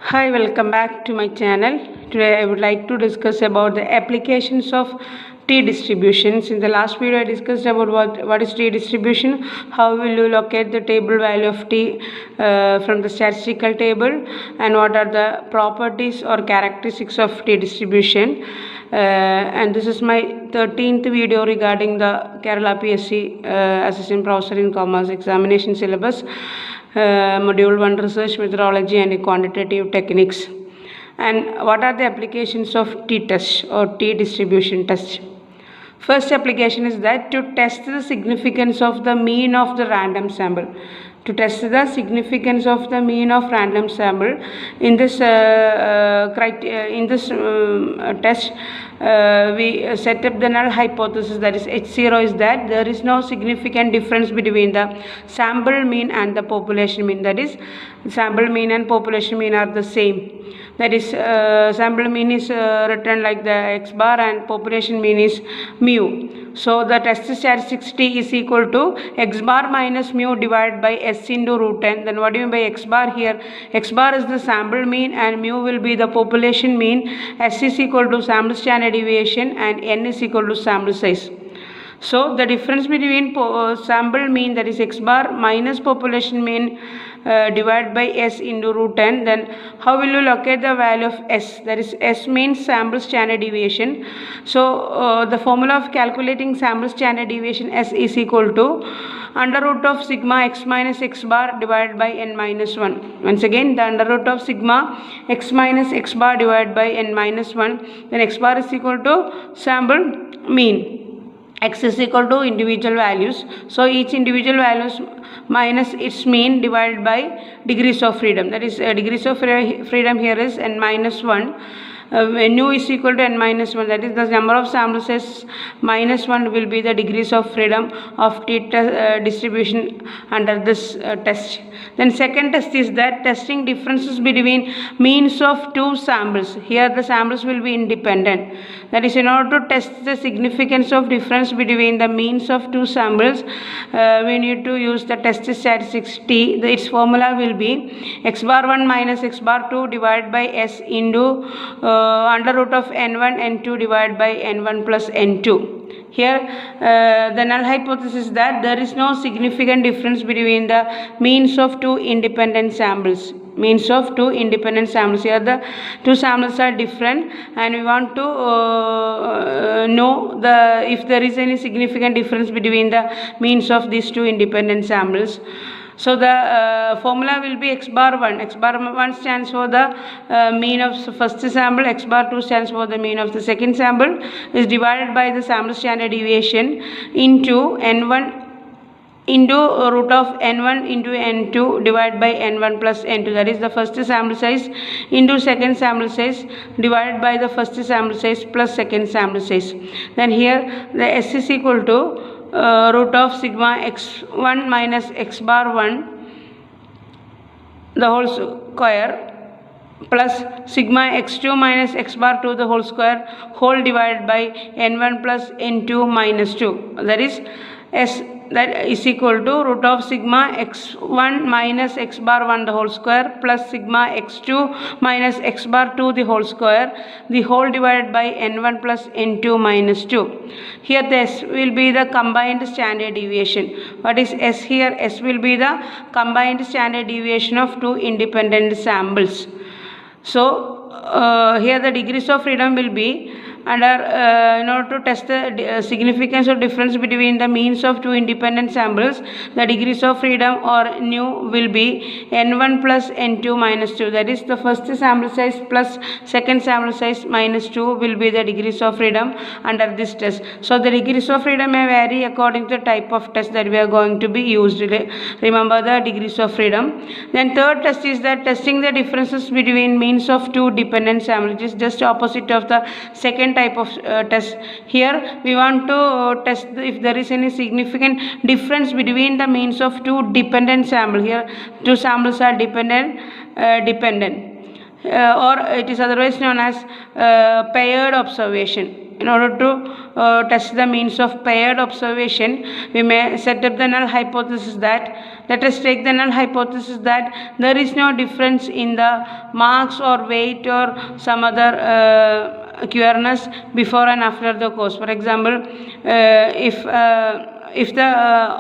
Hi, welcome back to my channel. Today I would like to discuss about the applications of T distributions. In the last video I discussed about what is T distribution, how will you locate the table value of T from the statistical table, and what are the properties or characteristics of T distribution. And this is my 13th video regarding the Kerala PSC Assistant Professor in Commerce examination syllabus. Module 1 research methodology and quantitative techniques. And what are the applications of t-test or t-distribution test? First application is that to test the significance of the mean of the random sample. To test the significance of the mean of random sample in this test, we set up the null hypothesis, that is H0 is that there is no significant difference between the sample mean and the population mean. That is, sample mean and population mean are the same. That is, sample mean is written like the x bar and population mean is mu. So the test statistics T is equal to x bar minus mu divided by S into root n. Then what do you mean by x bar here? X bar is the sample mean and mu will be the population mean. S is equal to sample standard deviation and n is equal to sample size. So the difference between sample mean, that is x bar, minus population mean divided by S into root n. Then how will you locate the value of S? That is, S means sample standard deviation. So the formula of calculating sample standard deviation S is equal to under root of sigma x minus x bar divided by n minus 1. Once again, the under root of sigma x minus x bar divided by n minus 1. Then x bar is equal to sample mean. X is equal to individual values. So each individual values minus its mean divided by degrees of freedom. That is, degrees of freedom here is n minus 1. Nu is equal to n minus 1, that is the number of sample size minus 1 will be the degrees of freedom of t distribution under this test. Then second test is that testing differences between means of two samples. Here the samples will be independent. That is, in order to test the significance of difference between the means of two samples, we need to use the test statistics T. Its formula will be x bar 1 minus x bar 2 divided by S into under root of n1 n2 divided by n1 plus n2. Here the null hypothesis is that there is no significant difference between the means of two independent samples. Means of two independent samples. Here the two samples are different and we want to know if there is any significant difference between the means of these two independent samples. So the formula will be x bar 1. X bar 1 stands for the mean of the first sample. X bar 2 stands for the mean of the second sample. Is divided by the sample standard deviation into n1 into root of n1 into n2 divided by n1 plus n2. That is the first sample size into second sample size divided by the first sample size plus second sample size. Then here the S is equal to root of sigma x1 minus x bar 1 the whole square plus sigma x2 minus x bar 2 the whole square whole divided by n1 plus n2 minus 2. That is, S that is equal to root of sigma x1 minus x bar 1 the whole square plus sigma x2 minus x bar 2 the whole square, the whole divided by n1 plus n2 minus 2. Here the S will be the combined standard deviation. What is S here? S will be the combined standard deviation of two independent samples. So here the degrees of freedom will be under in order to test the significance of difference between the means of two independent samples, the degrees of freedom or nu will be n1 plus n2 minus 2. That is, the first sample size plus second sample size minus 2 will be the degrees of freedom under this test. So the degrees of freedom may vary according to the type of test that we are going to be used. Remember the degrees of freedom. Then third test is that testing the differences between means of two dependent samples, which is just opposite of the second type of test. Here we want to test if there is any significant difference between the means of two dependent samples. Here two samples are dependent or it is otherwise known as paired observation. In order to test the means of paired observation, we may set up the null hypothesis that let us take the null hypothesis that there is no difference in the marks or weight or some other queerness before and after the course. For example, if the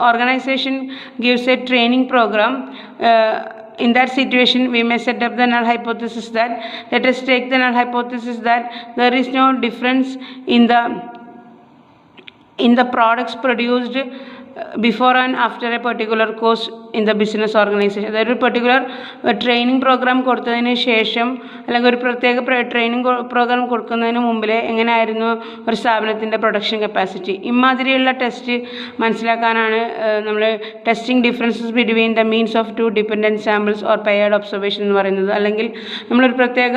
organization gives a training program, in that situation we may set up the null hypothesis that, let us take the null hypothesis that there is no difference in the products produced before and after a particular course in the business organization. അതായത് ഒരു particular training programme കൊടുത്തതിന് ശേഷം അല്ലെങ്കിൽ ഒരു പ്രത്യേക training programme കൊടുക്കുന്നതിന് മുമ്പിലെ എങ്ങനെയായിരുന്നു ഒരു സ്ഥാപനത്തിൻ്റെ പ്രൊഡക്ഷൻ കപ്പാസിറ്റി. ഇമാതിരിയുള്ള ടെസ്റ്റ് മനസ്സിലാക്കാനാണ് നമ്മൾ testing differences between the means of two dependent samples or paired observation എന്ന് പറയുന്നത്. അല്ലെങ്കിൽ നമ്മളൊരു പ്രത്യേക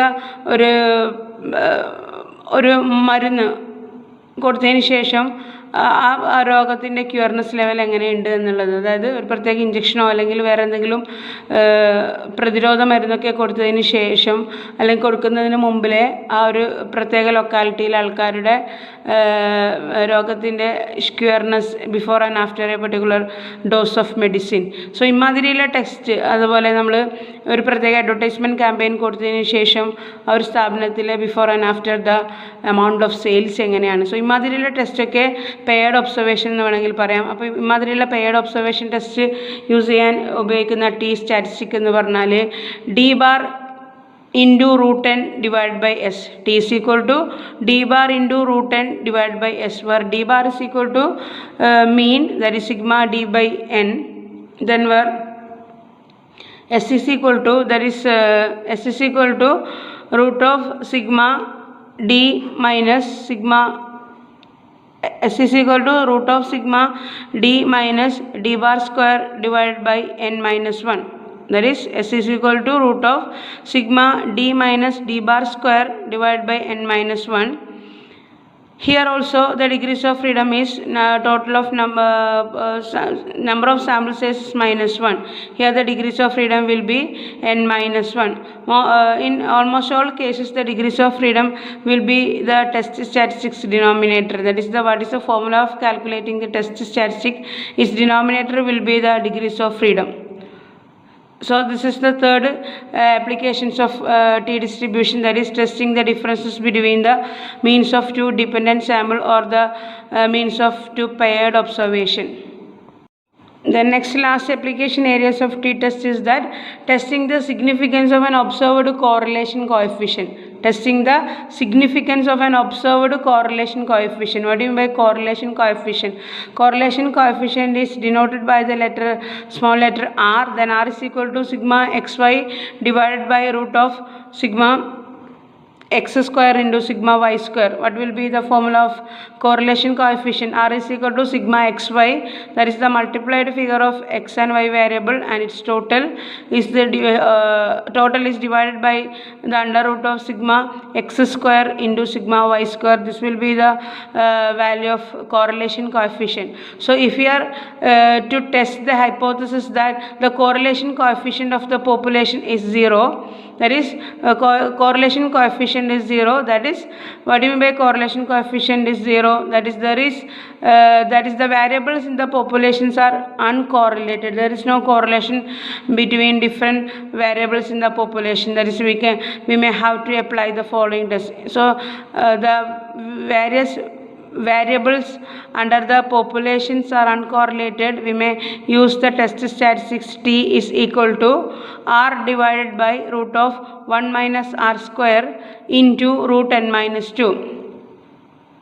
ഒരു മരുന്ന് കൊടുത്തതിന് ശേഷം ആ രോഗത്തിൻ്റെ ക്യൂർനെസ് ലെവൽ എങ്ങനെയുണ്ട് എന്നുള്ളത്, അതായത് ഒരു പ്രത്യേക ഇഞ്ചക്ഷനോ അല്ലെങ്കിൽ വേറെ എന്തെങ്കിലും പ്രതിരോധ മരുന്നൊക്കെ കൊടുത്തതിന് ശേഷം അല്ലെങ്കിൽ കൊടുക്കുന്നതിന് മുമ്പിലെ ആ ഒരു പ്രത്യേക ലൊക്കാലിറ്റിയിലെ ആൾക്കാരുടെ രോഗത്തിൻ്റെ cureness before and after a particular dose of medicine. So ഇമാതിരിയുള്ള ടെസ്റ്റ്, അതുപോലെ നമ്മൾ ഒരു പ്രത്യേക അഡ്വർടൈസ്മെൻറ്റ് ക്യാമ്പയിൻ കൊടുത്തതിന് ശേഷം ആ ഒരു സ്ഥാപനത്തിലെ before and after the amount of sales എങ്ങനെയാണ്. സോ ഇമാതിരിയുള്ള ടെസ്റ്റൊക്കെ പെയർഡ് ഒബ്സർവേഷൻ എന്ന് വേണമെങ്കിൽ പറയാം. അപ്പോൾ ഇമാതിരിയുള്ള പെയർഡ് ഒബ്സർവേഷൻ ടെസ്റ്റ് യൂസ് ചെയ്യാൻ ഉപയോഗിക്കുന്ന ടി സ്റ്റാറ്റിസ്റ്റിക് എന്ന് പറഞ്ഞാൽ D bar into root n divided by s. T is equal to d bar into root n divided by s, where d bar is equal to mean, that is sigma d by n, then where s is equal to, that is s is equal to root of sigma d minus sigma, s is equal to root of sigma d minus d bar square divided by n minus 1. That is s is equal to root of sigma d minus d bar square divided by n minus 1. Here also the degrees of freedom is total of number of sample sizes minus 1. Here the degrees of freedom will be n minus 1. In almost all cases the degrees of freedom will be the test statistics denominator. That is what is the formula of calculating the test statistic. Its denominator will be the degrees of freedom. So this is the third applications of T distribution, that is testing the differences between the means of two dependent sample or the means of two paired observation. The next last application areas of T test is that testing the significance of an observed correlation coefficient. Testing the significance of an observed correlation coefficient. What do you mean by correlation coefficient? Correlation coefficient is denoted by the small letter r. Then r is equal to sigma xy divided by root of sigma x square into sigma y square. What will be the formula of correlation coefficient? R is equal to sigma xy, that is the multiplied figure of x and y variable, and its total is the total is divided by the under root of sigma x square into sigma y square. This will be the value of correlation coefficient. So if we are to test the hypothesis that the correlation coefficient of the population is 0, that is correlation coefficient is 0, that is, what do you mean by correlation coefficient is 0? That is the variables in the populations are uncorrelated. There is no correlation between different variables in the population. That is, we may have to apply the following test. So the various variables under the populations are uncorrelated. We may use the test statistics T is equal to r divided by root of 1 minus r square into root n minus 2.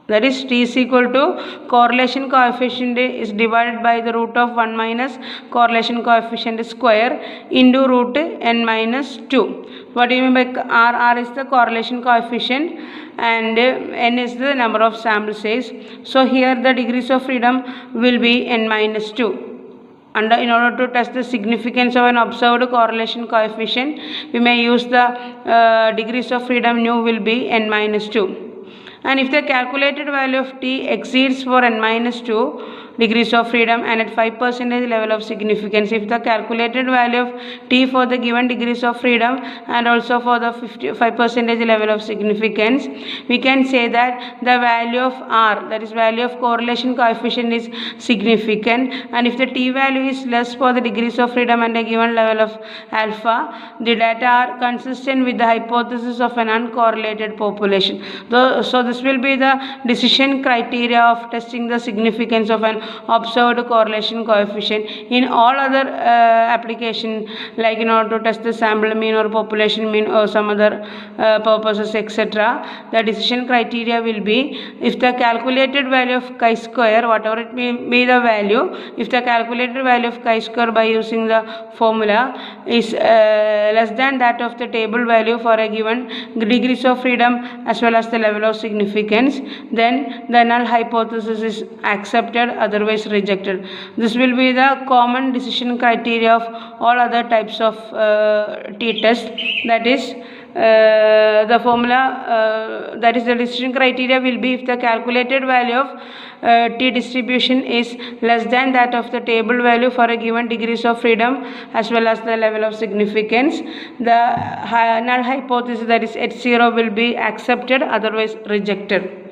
That is, T is equal to correlation coefficient is divided by the root of 1 minus correlation coefficient square into root n minus 2. What do you mean by r? R is the correlation coefficient and n is the number of sample size. So here the degrees of freedom will be n minus 2. And in order to test the significance of an observed correlation coefficient, we may use the degrees of freedom nu will be n minus 2. And if the calculated value of T exceeds for n minus 2, degrees of freedom and at 5% level of significance. If the calculated value of t for the given degrees of freedom and also for the 5% level of significance, we can say that the value of r, that is value of correlation coefficient, is significant, and if the t value is less for the degrees of freedom and a given level of alpha, the data are consistent with the hypothesis of an uncorrelated population. So this will be the decision criteria of testing the significance of an observed correlation coefficient. In all other application, like in order to test the sample mean or population mean or some other purposes, etc., the decision criteria will be if the calculated value of chi-square, whatever it may be the value, if the calculated value of chi-square by using the formula is less than that of the table value for a given degrees of freedom as well as the level of significance, then the null hypothesis is accepted, otherwise rejected. This will be the common decision criteria of all other types of t-test. That is the formula, that is the decision criteria will be if the calculated value of t distribution is less than that of the table value for a given degrees of freedom as well as the level of significance, the null hypothesis, that is H0, will be accepted, otherwise rejected.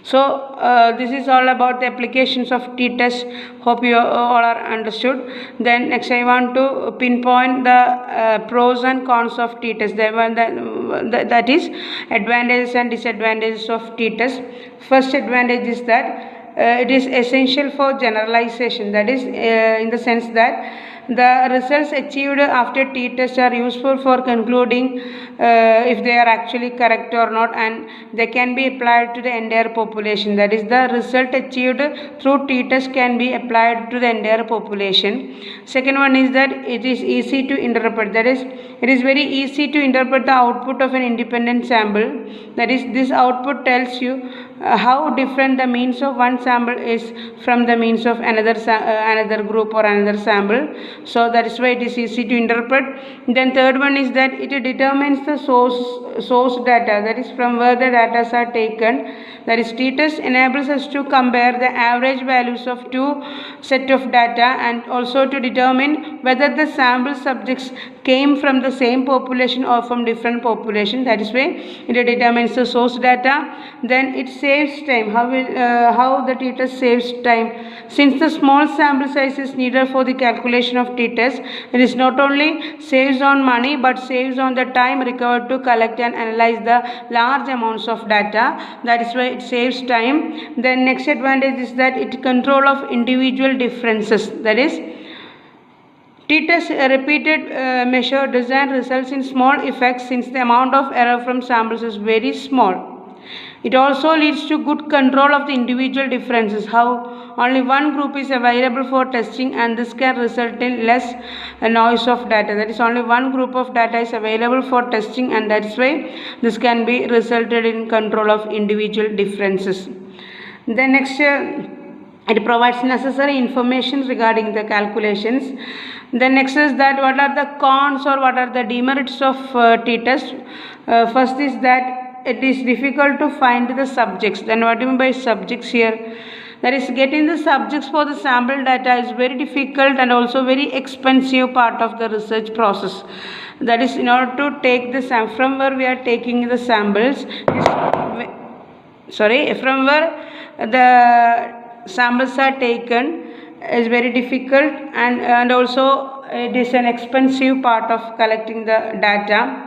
So this is all about the applications of t-test. Hope you all are understood. Then next I want to pinpoint the pros and cons of t-test. That is advantages and disadvantages of t-test. First advantage is that it is essential for generalization. That is in the sense that the results achieved after t-test are useful for concluding if they are actually correct or not, and they can be applied to the entire population. That is, the result achieved through t-test can be applied to the entire population. Second one is that it is easy to interpret. That is, it is very easy to interpret the output of an independent sample. That is, this output tells you how different the means of one sample is from the means of another group or another sample. So that is why it is easy to interpret. Then third one is that it determines the source data, that is from where the data are taken. That is, t-test enables us to compare the average values of two set of data and also to determine whether the sample subjects came from the same population or from different population. That is why it determines the source data. Then it saves time. How the t-test saves time? Since the small sample size is needed for the calculation of t-test, it is not only saves on money but saves on the time required to collect and analyze the large amounts of data. That is why it saves time. Then next advantage is that it control of individual differences. That is, t-test repeated measure design results in small effects since the amount of error from samples is very small. It also leads to good control of the individual differences. How only one group is available for testing, and this can result in less noise of data. That is, only one group of data is available for testing, and that is why this can be resulted in control of individual differences. Then next, it provides necessary information regarding the calculations. Then next is that what are the cons or what are the demerits of t-test. First is that it is difficult to find the subjects. Then what do you mean by subjects here? That is, getting the subjects for the sample data is very difficult and also very expensive part of the research process. That is, in order to take the sample from where we are taking the samples, from where the samples are taken is very difficult, and also it is an expensive part of collecting the data.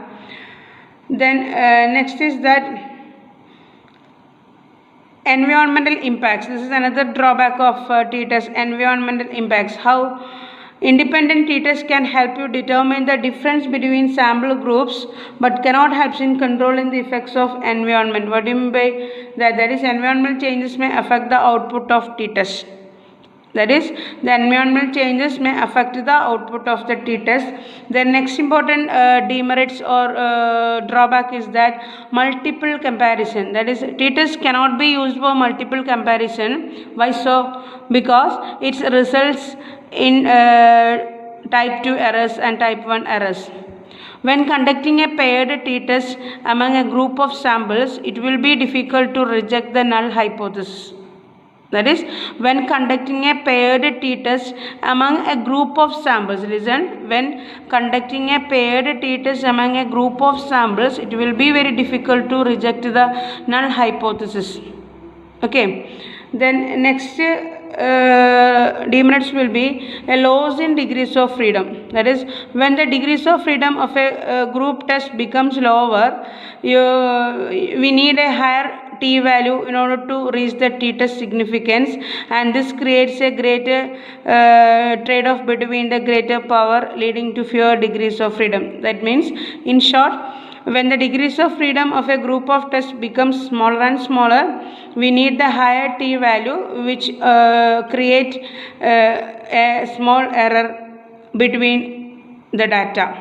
Then next is that environmental impacts. This is another drawback of t-test, environmental impacts. How independent t-test can help you determine the difference between sample groups but cannot help in controlling the effects of environment. What do you mean by that? That is, environmental changes may affect the output of t-test. That is, the environmental changes may affect the output of the t-test. The next important demerits or drawback is that multiple comparison. That is, t-test cannot be used for multiple comparison. Why so? Because it results in type 2 errors and type 1 errors. When conducting a paired t-test among a group of samples, it will be difficult to reject the null hypothesis. That is, when conducting a paired t-test among a group of samples. Listen, when conducting a paired t-test among a group of samples, it will be very difficult to reject the null hypothesis. Okay. Then next demerits will be a loss in degrees of freedom. That is, when the degrees of freedom of a group test becomes lower, we need a higher t-value in order to reach the t-test significance, and this creates a greater trade-off between the greater power leading to fewer degrees of freedom. That means, in short, when the degrees of freedom of a group of tests becomes smaller and smaller, we need the higher t-value, which create a small error between the data.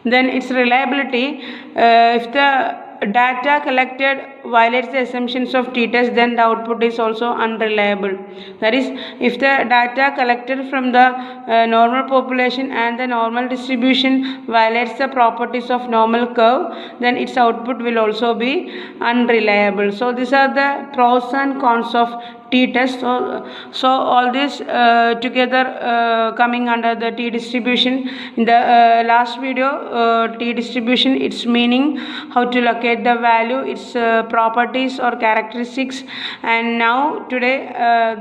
Then its reliability, if the data collected violates the assumptions of t-test, then the output is also unreliable. That is, if the data collected from the normal population and the normal distribution violates the properties of normal curve, then its output will also be unreliable. So these are the pros and cons of t-test. So all this together coming under the t-distribution. In the last video, t-distribution, its meaning, how to locate the value, its properties or characteristics, and now today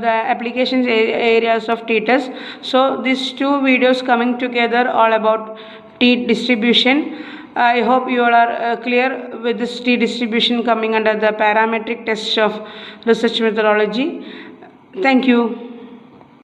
the applications areas of t-test. So these two videos coming together all about t-distribution. I hope you all are clear with this t-distribution coming under the parametric test of research methodology. Thank you.